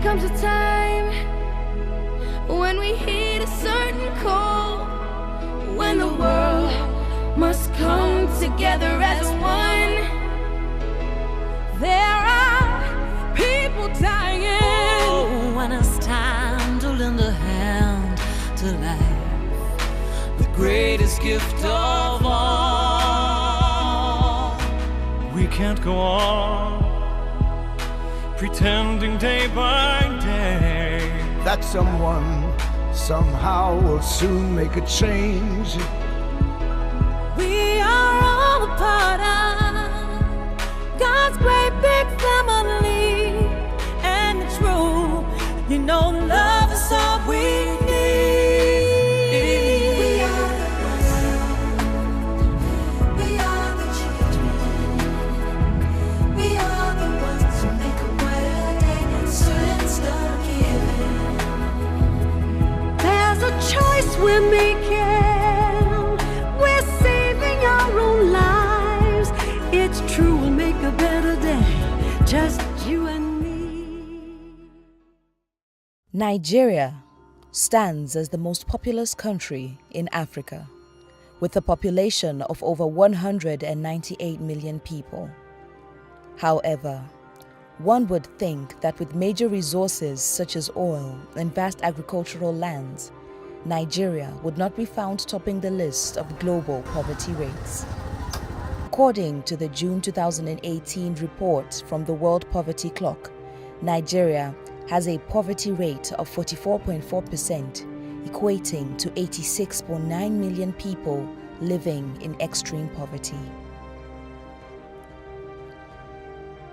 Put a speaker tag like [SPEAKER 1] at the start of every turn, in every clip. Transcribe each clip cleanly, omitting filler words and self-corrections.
[SPEAKER 1] comes a time when we heed a certain call, when the world must come together as one. There are people dying.
[SPEAKER 2] Oh, when it's time to lend a hand to life, the greatest gift of all.
[SPEAKER 3] We can't go on pretending day by day
[SPEAKER 4] that someone somehow will soon make a change.
[SPEAKER 1] We are all a part of God's great big family, and it's true, you know, love is all we need. We are the ones, we are the children, we are the ones who make a better day, so let's start giving. There's a choice we're making, we're saving our own lives. It's true, we'll make a better day, just you and me.
[SPEAKER 5] Nigeria stands as the most populous country in Africa, with a population of over 198 million people. However, one would think that with major resources such as oil and vast agricultural lands, Nigeria would not be found topping the list of global poverty rates. According to the June 2018 report from the World Poverty Clock, Nigeria has a poverty rate of 44.4%, equating to 86.9 million people living in extreme poverty.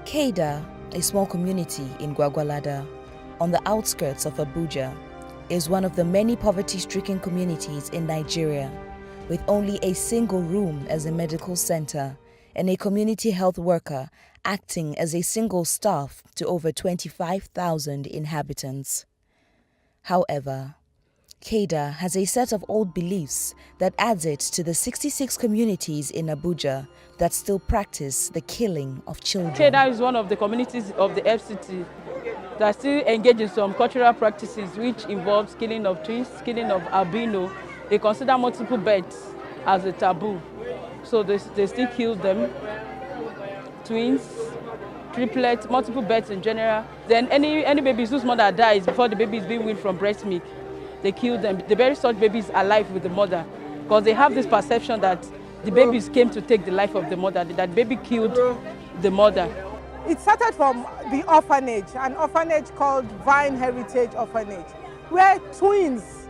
[SPEAKER 5] Keida, a small community in Gwagwalada, on the outskirts of Abuja, is one of the many poverty-stricken communities in Nigeria, with only a single room as a medical center and a community health worker acting as a single staff to over 25,000 inhabitants. However, Keida has a set of old beliefs that adds it to the 66 communities in Abuja that still practice the killing of children.
[SPEAKER 6] Keida is one of the communities of the FCT that still engage in some cultural practices which involves killing of twins, killing of albino. They consider multiple births as a taboo, so they still kill them. Twins, triplets, multiple births in general. Then any babies whose mother dies before the baby is being weaned from breast milk, they kill them. They bury such babies alive with the mother because they have this perception that the babies came to take the life of the mother, that baby killed the mother.
[SPEAKER 7] It started from the orphanage, an orphanage called Vine Heritage Orphanage, where twins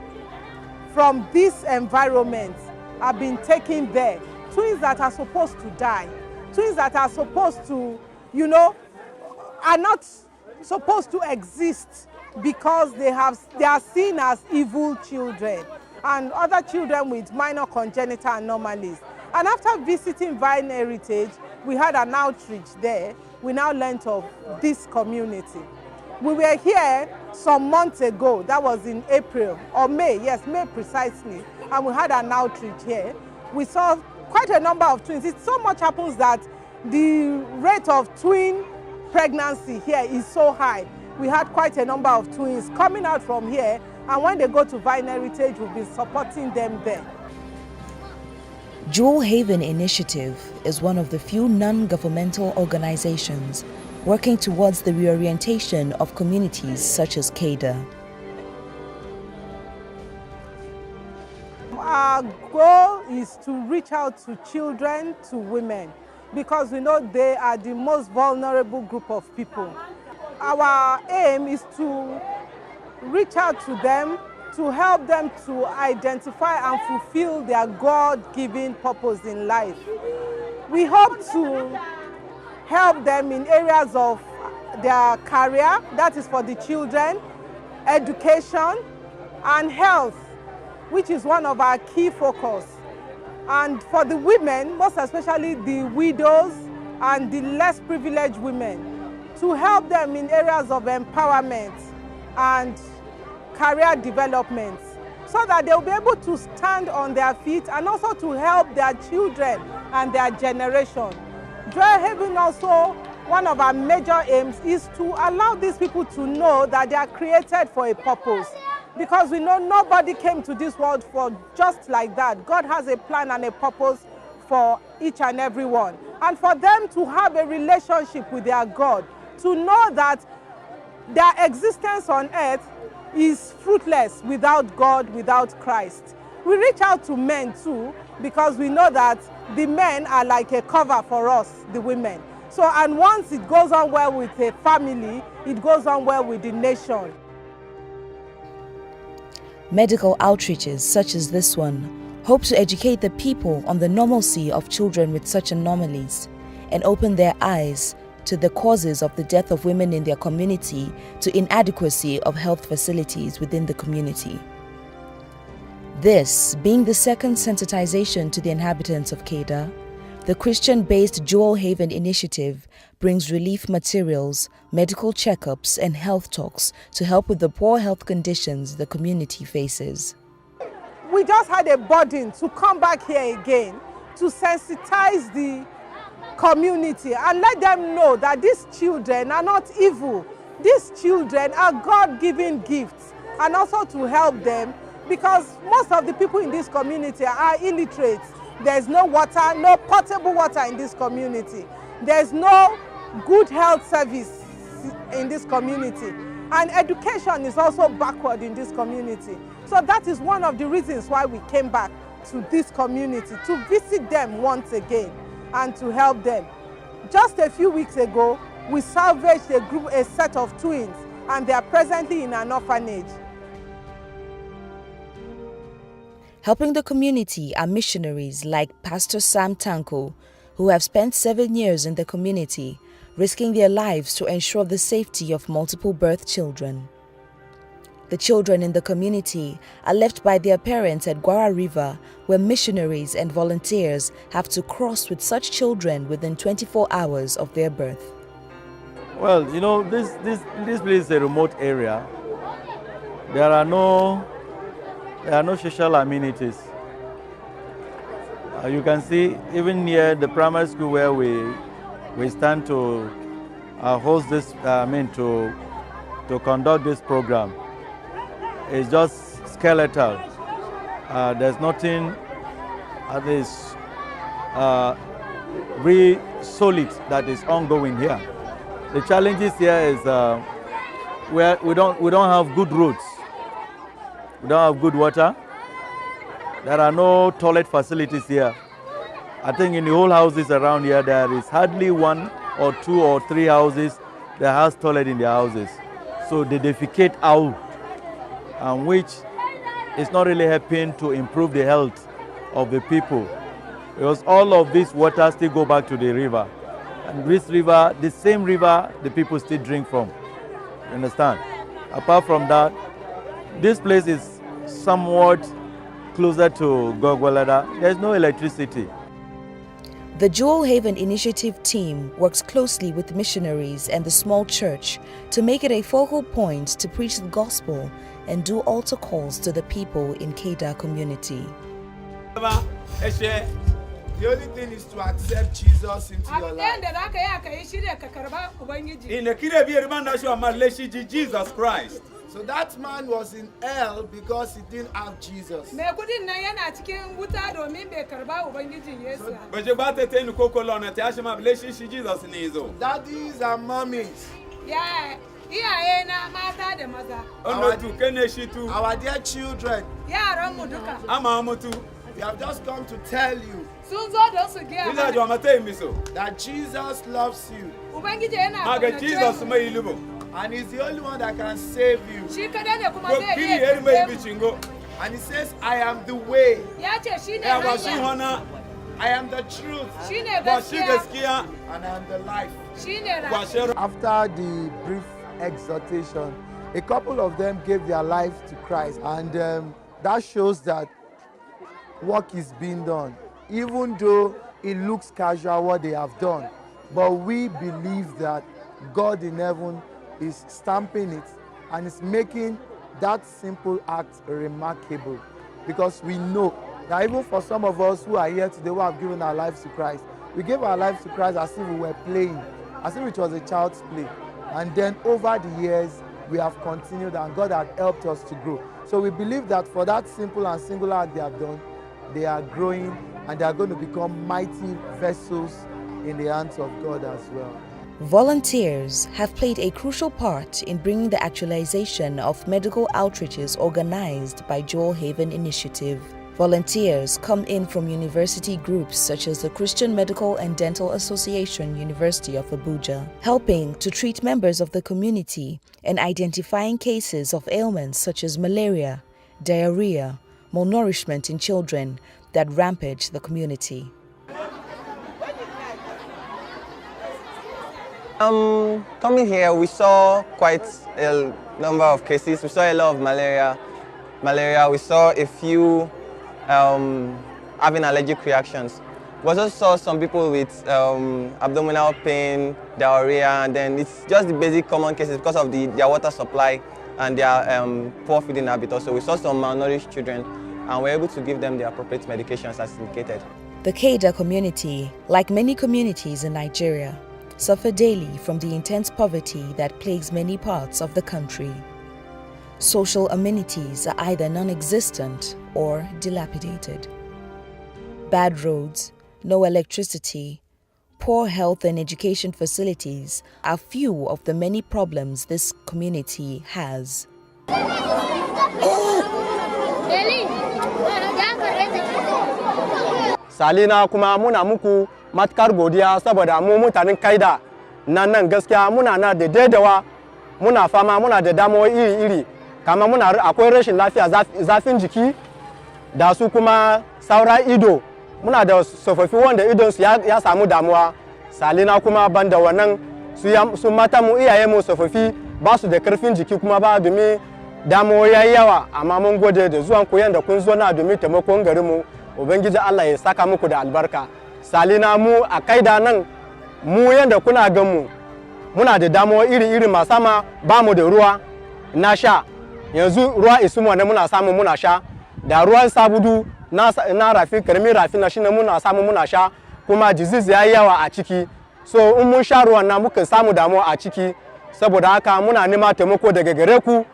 [SPEAKER 7] from this environment have been taken there. Twins that are supposed to die, twins that are supposed to, are not supposed to exist because they are seen as evil children and other children with minor congenital anomalies. And after visiting Vine Heritage, we had an outreach there. We now learned of this community. We were here some months ago, that was in April, or May, yes, May precisely, and we had an outreach here. We saw quite a number of twins. It so much happens that the rate of twin pregnancy here is so high. We had quite a number of twins coming out from here, and when they go to Vine Heritage, we'll be supporting them there.
[SPEAKER 5] Jewel Haven Initiative is one of the few non-governmental organizations working towards the reorientation of communities such as Keida.
[SPEAKER 7] Our goal is to reach out to children, to women, because we know they are the most vulnerable group of people. Our aim is to reach out to them, to help them to identify and fulfill their God-given purpose in life. We hope to help them in areas of their career, that is for the children, education, and health, which is one of our key focus. And for the women, most especially the widows and the less privileged women, to help them in areas of empowerment and career development, so that they'll be able to stand on their feet and also to help their children and their generation. Jewel Haven also one of our major aims is to allow these people to know that they are created for a purpose. Because we know nobody came to this world for just like that. God has a plan and a purpose for each and every one. And for them to have a relationship with their God, to know that their existence on earth is fruitless without God, without Christ. We reach out to men too, because we know that the men are like a cover for us, the women. So, and once it goes on well with a family, it goes on well with the nation.
[SPEAKER 5] Medical outreaches such as this one hope to educate the people on the normalcy of children with such anomalies and open their eyes to the causes of the death of women in their community, to inadequacy of health facilities within the community. This being the second sensitization to the inhabitants of Kedah, the Christian-based Jewel Haven initiative brings relief materials, medical checkups, and health talks to help with the poor health conditions the community faces.
[SPEAKER 7] We just had a burden to come back here again to sensitize the community and let them know that these children are not evil. These children are God-given gifts, and also to help them, because most of the people in this community are illiterate. There's no water, no potable water in this community. There's no good health service in this community. And education is also backward in this community. So that is one of the reasons why we came back to this community, to visit them once again and to help them. Just a few weeks ago, we salvaged a set of twins, and they are presently in an orphanage.
[SPEAKER 5] Helping the community are missionaries like Pastor Sam Tanko, who have spent 7 years in the community, risking their lives to ensure the safety of multiple birth children. The children in the community are left by their parents at Gwara River, where missionaries and volunteers have to cross with such children within 24 hours of their birth.
[SPEAKER 8] Well, you know, this place is a remote area. There are no social amenities. You can see even near the primary school where we stand to host this, to conduct this program. It's just skeletal. There's nothing that is really solid that is ongoing here. The challenges here is where we don't have good roads. We don't have good water. There are no toilet facilities here. I think in the whole houses around here, there is hardly 1 or 2 or 3 houses that has toilet in their houses. So they defecate out, and which is not really helping to improve the health of the people. Because all of this water still go back to the river. And this river, the same river the people still drink from. You understand? Apart from that, this place is somewhat closer to Gogwalada. There's no electricity.
[SPEAKER 5] The Jewel Haven Initiative team works closely with missionaries and the small church to make it a focal point to preach the gospel and do altar calls to the people in Kedah community.
[SPEAKER 4] The only thing is to accept Jesus into your life.
[SPEAKER 9] Jesus Christ.
[SPEAKER 4] So that man was in hell because he didn't have Jesus. Daddies and mummies.
[SPEAKER 7] Yeah.
[SPEAKER 4] Our dear children, we have just come to tell you that Jesus loves you. And he's the only one that can save you. And he says, I am the way. I am the truth. And I am the life. After the brief exhortation, a couple of them gave their life to Christ. And that shows that work is being done. Even though it looks casual what they have done. But we believe that God in heaven is stamping it and is making that simple act remarkable, because we know that even for some of us who are here today who have given our lives to Christ, we gave our lives to Christ as if we were playing, as if it was a child's play. And then over the years, we have continued and God has helped us to grow. So we believe that for that simple and singular act they have done, they are growing and they are going to become mighty vessels in the hands of God as well.
[SPEAKER 5] Volunteers have played a crucial part in bringing the actualization of medical outreaches organized by Jewel Haven Initiative. Volunteers come in from university groups such as the Christian Medical and Dental Association, University of Abuja, helping to treat members of the community and identifying cases of ailments such as malaria, diarrhea, malnourishment in children that rampage the community.
[SPEAKER 9] Coming here, we saw quite a number of cases. We saw a lot of malaria. We saw a few having allergic reactions. We also saw some people with abdominal pain, diarrhea, and then it's just the basic common cases because of their water supply and their poor feeding habit. Also, we saw some malnourished children and we're able to give them the appropriate medications as indicated.
[SPEAKER 5] The Keida community, like many communities in Nigeria, suffer daily from the intense poverty that plagues many parts of the country. Social amenities are either non-existent or dilapidated. Bad roads, no electricity, poor health and education facilities are few of the many problems this community has.
[SPEAKER 9] Salina kuma muna muku matkar godiya saboda mu mutanen Kaida nan gaskiya muna na da daidawa muna fama muna da damuwa iri-iri kama muna akwai rashin lafiya zafin jiki da su kuma saura ido muna da tsofaffi wanda idon su ya samu damuwa Salina kuma banda wannan su mata mu iyaye mu tsofaffi ba su da karfin jiki kuma ba domin damuwa yayi yawa amma mun gode da zuwan ku yanda kun zo na domin taimakon garin mu Ubangiji Allah ya saka muku da albarka. Salina mu a Kaida nan mu yanda kuna gan mu muna da damuwa iri-iri masama ba mu da ruwa na sha. Yanzu ruwa isumu ne muna samu muna sha. Da ruwan sabudu na rafi karamin rafi na shine muna samu muna sha kuma disease yayi yawa a ciki. So in mun sha ruwan na muka samu damuwa a ciki saboda haka muna nema taimako daga gare ku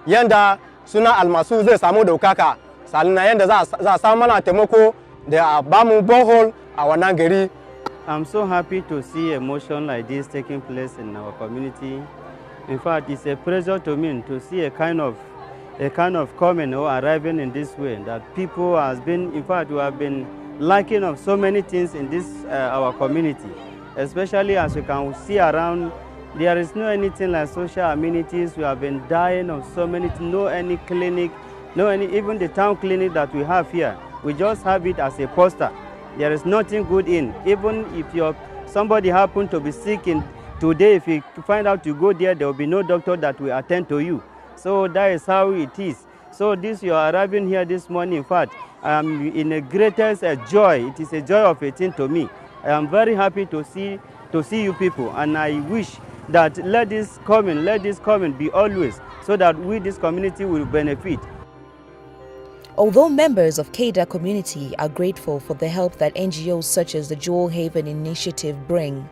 [SPEAKER 9] yanda suna almasu zai samu daukaka. Salina yanda za samu mana taimako da bamu borehole a wannan gari.
[SPEAKER 10] I'm so happy to see a motion like this taking place in our community. In fact, it's a pleasure to me to see a kind of coming or arriving in this way that people has been, in fact, we have been lacking of so many things in this our community, especially as you can see around. There is no anything like social amenities. We have been dying of so many things, no any clinic. No, even the town clinic that we have here, we just have it as a poster. There is nothing good in. Even if somebody happen to be sick today, if you find out you go there, there will be no doctor that will attend to you. So that is how it is. So you are arriving here this morning, in fact, I'm in the greatest joy. It is a joy of a thing to me. I am very happy to see you people, and I wish that let this coming be always, so that we, this community, will benefit.
[SPEAKER 5] Although members of Keida community are grateful for the help that NGOs such as the Jewel Haven Initiative bring,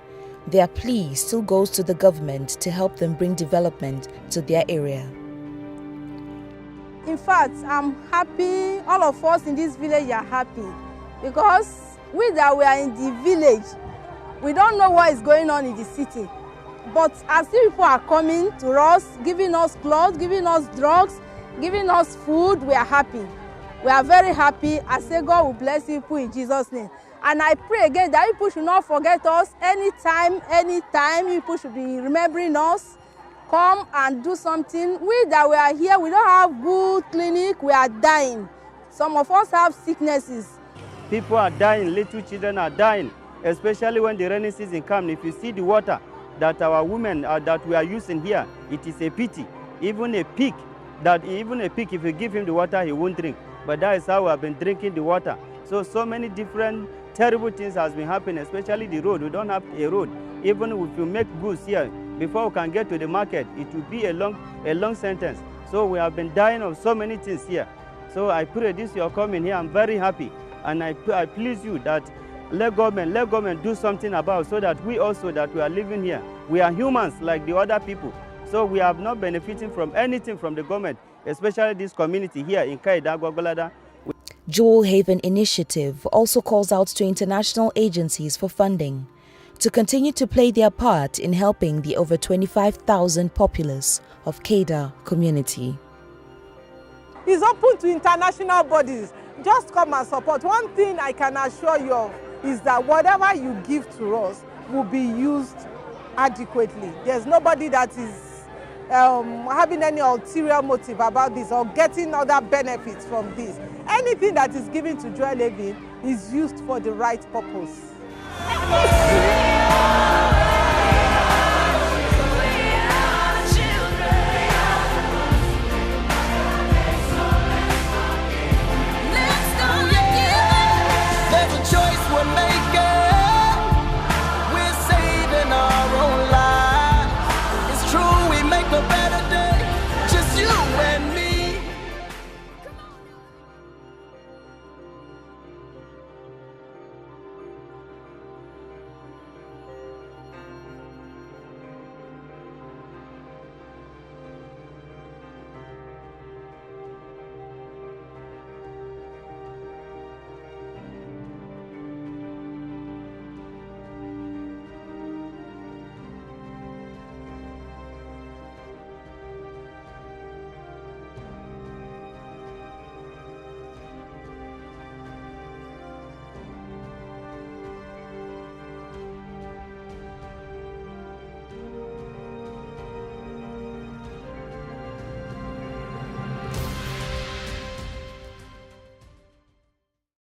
[SPEAKER 5] their plea still goes to the government to help them bring development to their area.
[SPEAKER 7] In fact, I'm happy, all of us in this village are happy, because we that we are in the village, we don't know what is going on in the city. But as people are coming to us, giving us clothes, giving us drugs, giving us food, we are happy. We are very happy. I say God will bless people in Jesus' name. And I pray again that people should not forget us anytime. People should be remembering us. Come and do something. We that we are here, we don't have good clinic, we are dying. Some of us have sicknesses.
[SPEAKER 10] People are dying, little children are dying, especially when the rainy season comes. If you see the water that our women that we are using here, it is a pity. Even a pig, if you give him the water, he won't drink. But that is how we have been drinking the water. So many different terrible things has been happening, especially the road. We don't have a road. Even if you make goods here, before we can get to the market, it will be a long sentence. So we have been dying of so many things here. So I pray this you are coming here. I'm very happy. And I please you that let government do something about, so that we also that we are living here, we are humans like the other people. So we have not benefiting from anything from the government, especially this community here in Kaida Gwagwalada.
[SPEAKER 5] Jewel Haven Initiative also calls out to international agencies for funding to continue to play their part in helping the over 25,000 populace of Kaida community.
[SPEAKER 7] It's open to international bodies. Just come and support. One thing I can assure you of is that whatever you give to us will be used adequately. There's nobody that is having any ulterior motive about this or getting other benefits from this. Anything that is given to Jewel Haven is used for the right purpose.
[SPEAKER 1] There's a choice we're making.